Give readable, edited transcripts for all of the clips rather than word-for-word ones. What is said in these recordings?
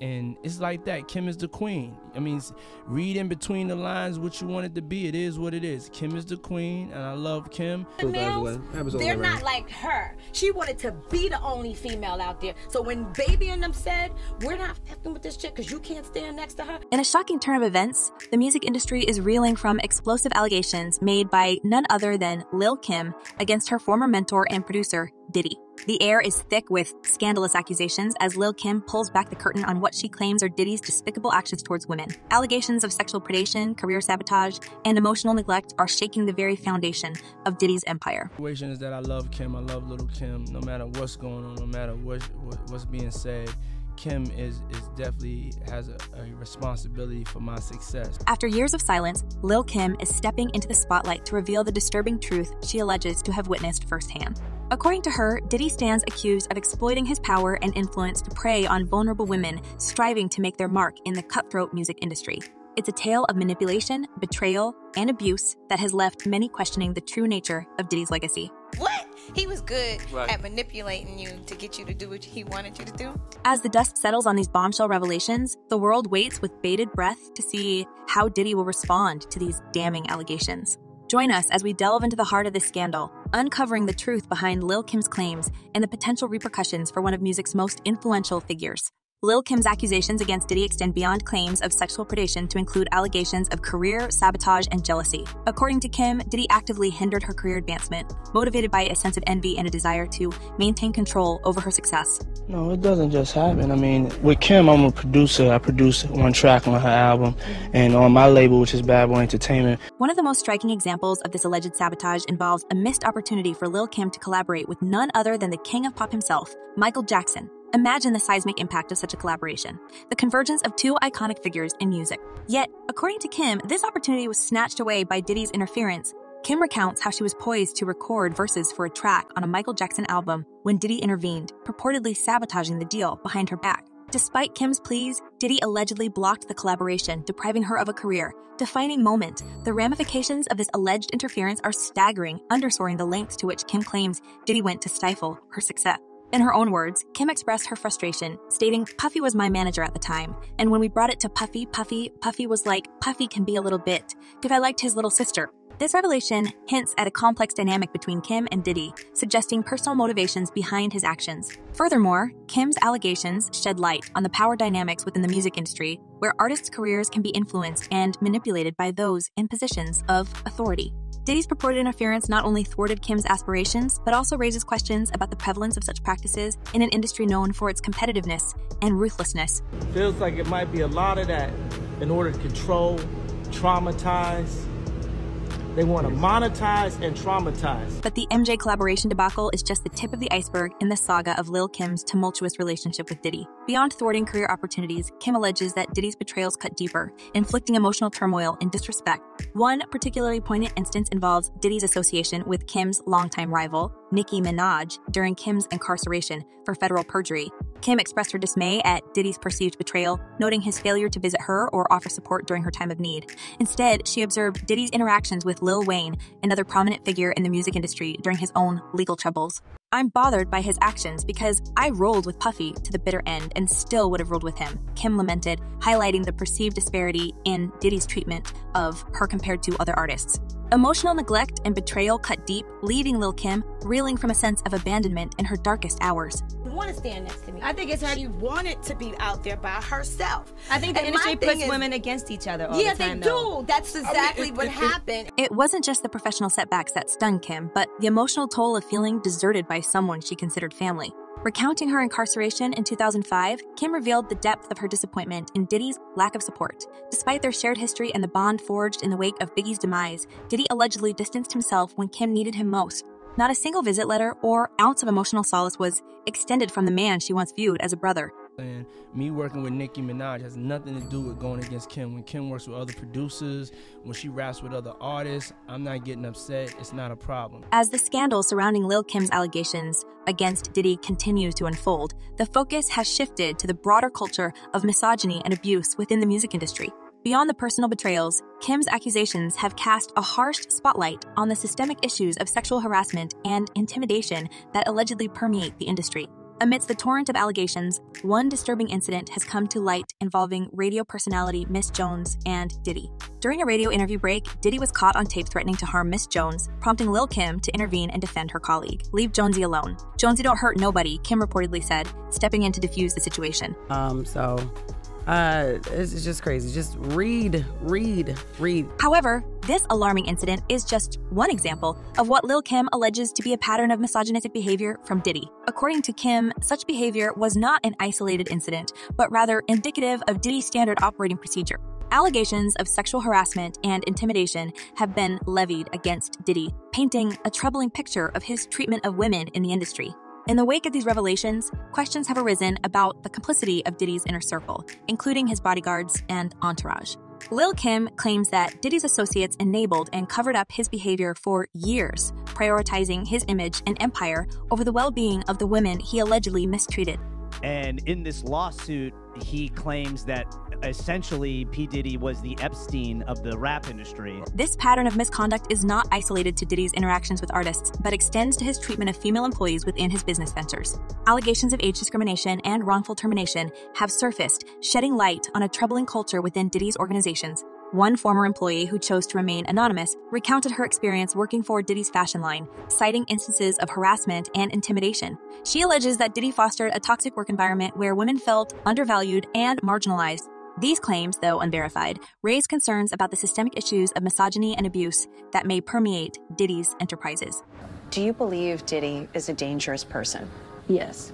And it's like that. Kim is the queen. I mean, read in between the lines what you want it to be. It is what it is. Kim is the queen, and I love Kim. The males, they're not like her. She wanted to be the only female out there. So when Baby and them said, we're not fucking with this chick because you can't stand next to her. In a shocking turn of events, the music industry is reeling from explosive allegations made by none other than Lil Kim against her former mentor and producer, Diddy. The air is thick with scandalous accusations as Lil Kim pulls back the curtain on what she claims are Diddy's despicable actions towards women. Allegations of sexual predation, career sabotage, and emotional neglect are shaking the very foundation of Diddy's empire. The situation is that I love Kim. I love Little Kim. No matter what's going on, no matter what's being said, Kim is definitely has a responsibility for my success. After years of silence, Lil Kim is stepping into the spotlight to reveal the disturbing truth she alleges to have witnessed firsthand. According to her, Diddy stands accused of exploiting his power and influence to prey on vulnerable women striving to make their mark in the cutthroat music industry. It's a tale of manipulation, betrayal, and abuse that has left many questioning the true nature of Diddy's legacy. What? He was good at manipulating you to get you to do what he wanted you to do? As the dust settles on these bombshell revelations, the world waits with bated breath to see how Diddy will respond to these damning allegations. Join us as we delve into the heart of this scandal, uncovering the truth behind Lil Kim's claims and the potential repercussions for one of music's most influential figures. Lil Kim's accusations against Diddy extend beyond claims of sexual predation to include allegations of career sabotage and jealousy. According to Kim, Diddy actively hindered her career advancement, motivated by a sense of envy and a desire to maintain control over her success. No, it doesn't just happen. I mean, with Kim, I'm a producer. I produce one track on her album, and on my label, which is Bad Boy Entertainment. One of the most striking examples of this alleged sabotage involves a missed opportunity for Lil Kim to collaborate with none other than the king of pop himself, Michael Jackson. Imagine the seismic impact of such a collaboration, the convergence of two iconic figures in music. Yet, according to Kim, this opportunity was snatched away by Diddy's interference. Kim recounts how she was poised to record verses for a track on a Michael Jackson album when Diddy intervened, purportedly sabotaging the deal behind her back. Despite Kim's pleas, Diddy allegedly blocked the collaboration, depriving her of a career. Defining moment, the ramifications of this alleged interference are staggering, underscoring the lengths to which Kim claims Diddy went to stifle her success. In her own words, Kim expressed her frustration, stating, "Puffy was my manager at the time, and when we brought it to Puffy was like, Puffy can be a little bit, because I liked his little sister." This revelation hints at a complex dynamic between Kim and Diddy, suggesting personal motivations behind his actions. Furthermore, Kim's allegations shed light on the power dynamics within the music industry, where artists' careers can be influenced and manipulated by those in positions of authority. Diddy's purported interference not only thwarted Kim's aspirations, but also raises questions about the prevalence of such practices in an industry known for its competitiveness and ruthlessness. Feels like it might be a lot of that in order to control, traumatize. They want to monetize and traumatize. But the MJ collaboration debacle is just the tip of the iceberg in the saga of Lil Kim's tumultuous relationship with Diddy. Beyond thwarting career opportunities, Kim alleges that Diddy's betrayals cut deeper, inflicting emotional turmoil and disrespect. One particularly poignant instance involves Diddy's association with Kim's longtime rival, Nicki Minaj, during Kim's incarceration for federal perjury. Kim expressed her dismay at Diddy's perceived betrayal, noting his failure to visit her or offer support during her time of need. Instead, she observed Diddy's interactions with Lil Wayne, another prominent figure in the music industry, during his own legal troubles. "I'm bothered by his actions because I rolled with Puffy to the bitter end and still would have rolled with him," Kim lamented, highlighting the perceived disparity in Diddy's treatment of her compared to other artists. Emotional neglect and betrayal cut deep, leaving Lil Kim reeling from a sense of abandonment in her darkest hours. Want to stand next to me. I think it's her. She wanted to be out there by herself. I think the industry puts women against each other all the time. Yeah, they do. That's exactly what happened. It wasn't just the professional setbacks that stung Kim, but the emotional toll of feeling deserted by someone she considered family. Recounting her incarceration in 2005, Kim revealed the depth of her disappointment in Diddy's lack of support. Despite their shared history and the bond forged in the wake of Biggie's demise, Diddy allegedly distanced himself when Kim needed him most. Not a single visit letter or ounce of emotional solace was extended from the man she once viewed as a brother. And me working with Nicki Minaj has nothing to do with going against Kim. When Kim works with other producers, when she raps with other artists, I'm not getting upset. It's not a problem. As the scandal surrounding Lil Kim's allegations against Diddy continues to unfold, the focus has shifted to the broader culture of misogyny and abuse within the music industry. Beyond the personal betrayals, Kim's accusations have cast a harsh spotlight on the systemic issues of sexual harassment and intimidation that allegedly permeate the industry. Amidst the torrent of allegations, one disturbing incident has come to light involving radio personality Miss Jones and Diddy. During a radio interview break, Diddy was caught on tape threatening to harm Miss Jones, prompting Lil Kim to intervene and defend her colleague. "Leave Jonesy alone. Jonesy don't hurt nobody," Kim reportedly said, stepping in to defuse the situation. It's just crazy. Just read. However, this alarming incident is just one example of what Lil Kim alleges to be a pattern of misogynistic behavior from Diddy. According to Kim, such behavior was not an isolated incident, but rather indicative of Diddy's standard operating procedure. Allegations of sexual harassment and intimidation have been levied against Diddy, painting a troubling picture of his treatment of women in the industry. In the wake of these revelations, questions have arisen about the complicity of Diddy's inner circle, including his bodyguards and entourage. Lil Kim claims that Diddy's associates enabled and covered up his behavior for years, prioritizing his image and empire over the well-being of the women he allegedly mistreated. And in this lawsuit, he claims that essentially P. Diddy was the Epstein of the rap industry. This pattern of misconduct is not isolated to Diddy's interactions with artists, but extends to his treatment of female employees within his business ventures. Allegations of age discrimination and wrongful termination have surfaced, shedding light on a troubling culture within Diddy's organizations. One former employee who chose to remain anonymous recounted her experience working for Diddy's fashion line, citing instances of harassment and intimidation. She alleges that Diddy fostered a toxic work environment where women felt undervalued and marginalized. These claims, though unverified, raise concerns about the systemic issues of misogyny and abuse that may permeate Diddy's enterprises. Do you believe Diddy is a dangerous person? Yes.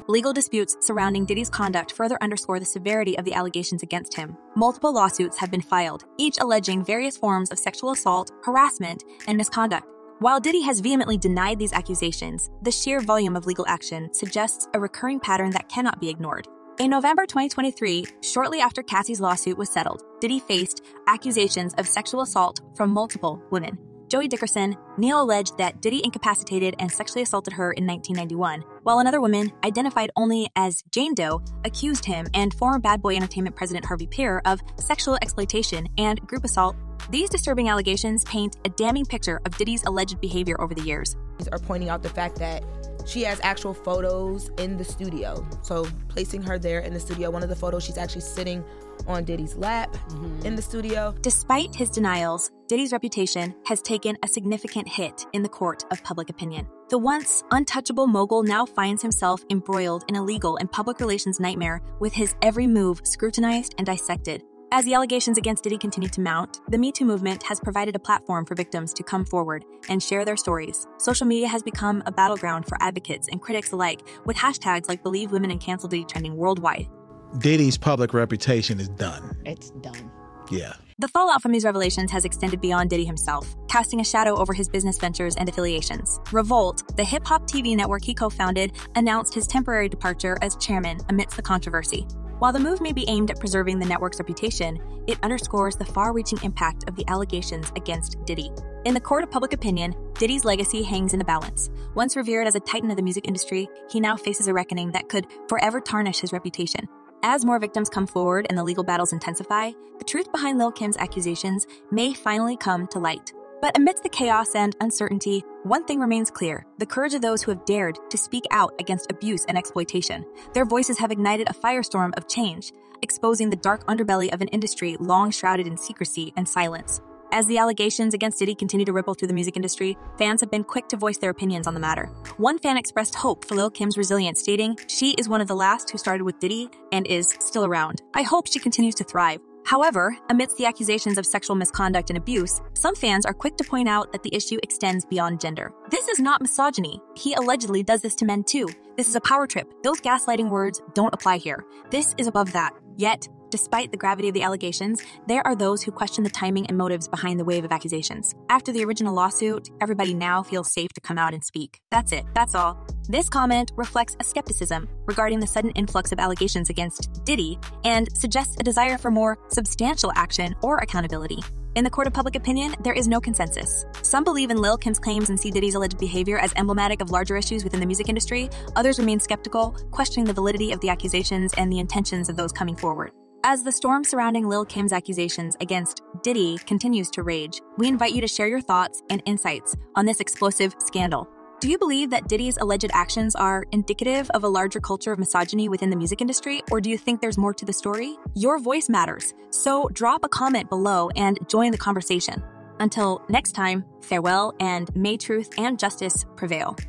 Legal disputes surrounding Diddy's conduct further underscore the severity of the allegations against him. Multiple lawsuits have been filed, each alleging various forms of sexual assault, harassment, and misconduct. While Diddy has vehemently denied these accusations, the sheer volume of legal action suggests a recurring pattern that cannot be ignored. In November 2023, shortly after Cassie's lawsuit was settled, Diddy faced accusations of sexual assault from multiple women. Joey Dickerson, Neal alleged that Diddy incapacitated and sexually assaulted her in 1991, while another woman, identified only as Jane Doe, accused him and former Bad Boy Entertainment president Harvey Peer of sexual exploitation and group assault. These disturbing allegations paint a damning picture of Diddy's alleged behavior over the years. Are pointing out the fact that she has actual photos in the studio. So placing her there in the studio, one of the photos, she's actually sitting on Diddy's lap in the studio. Despite his denials, Diddy's reputation has taken a significant hit in the court of public opinion. The once untouchable mogul now finds himself embroiled in a legal and public relations nightmare with his every move scrutinized and dissected. As the allegations against Diddy continue to mount, the Me Too movement has provided a platform for victims to come forward and share their stories. Social media has become a battleground for advocates and critics alike, with hashtags like Believe Women and Cancel Diddy trending worldwide. Diddy's public reputation is done. It's done. Yeah. The fallout from these revelations has extended beyond Diddy himself, casting a shadow over his business ventures and affiliations. Revolt, the hip-hop TV network he co-founded, announced his temporary departure as chairman amidst the controversy. While the move may be aimed at preserving the network's reputation, it underscores the far-reaching impact of the allegations against Diddy. In the court of public opinion, Diddy's legacy hangs in the balance. Once revered as a titan of the music industry, he now faces a reckoning that could forever tarnish his reputation. As more victims come forward and the legal battles intensify, the truth behind Lil Kim's accusations may finally come to light. But amidst the chaos and uncertainty, one thing remains clear: the courage of those who have dared to speak out against abuse and exploitation. Their voices have ignited a firestorm of change, exposing the dark underbelly of an industry long shrouded in secrecy and silence. As the allegations against Diddy continue to ripple through the music industry, fans have been quick to voice their opinions on the matter. One fan expressed hope for Lil Kim's resilience, stating, "She is one of the last who started with Diddy and is still around. I hope she continues to thrive." However, amidst the accusations of sexual misconduct and abuse, some fans are quick to point out that the issue extends beyond gender. This is not misogyny. He allegedly does this to men too. This is a power trip. Those gaslighting words don't apply here. This is above that. Yet, despite the gravity of the allegations, there are those who question the timing and motives behind the wave of accusations. After the original lawsuit, everybody now feels safe to come out and speak. That's it. That's all. This comment reflects a skepticism regarding the sudden influx of allegations against Diddy and suggests a desire for more substantial action or accountability. In the court of public opinion, there is no consensus. Some believe in Lil Kim's claims and see Diddy's alleged behavior as emblematic of larger issues within the music industry. Others remain skeptical, questioning the validity of the accusations and the intentions of those coming forward. As the storm surrounding Lil Kim's accusations against Diddy continues to rage, we invite you to share your thoughts and insights on this explosive scandal. Do you believe that Diddy's alleged actions are indicative of a larger culture of misogyny within the music industry, or do you think there's more to the story? Your voice matters, so drop a comment below and join the conversation. Until next time, farewell, and may truth and justice prevail.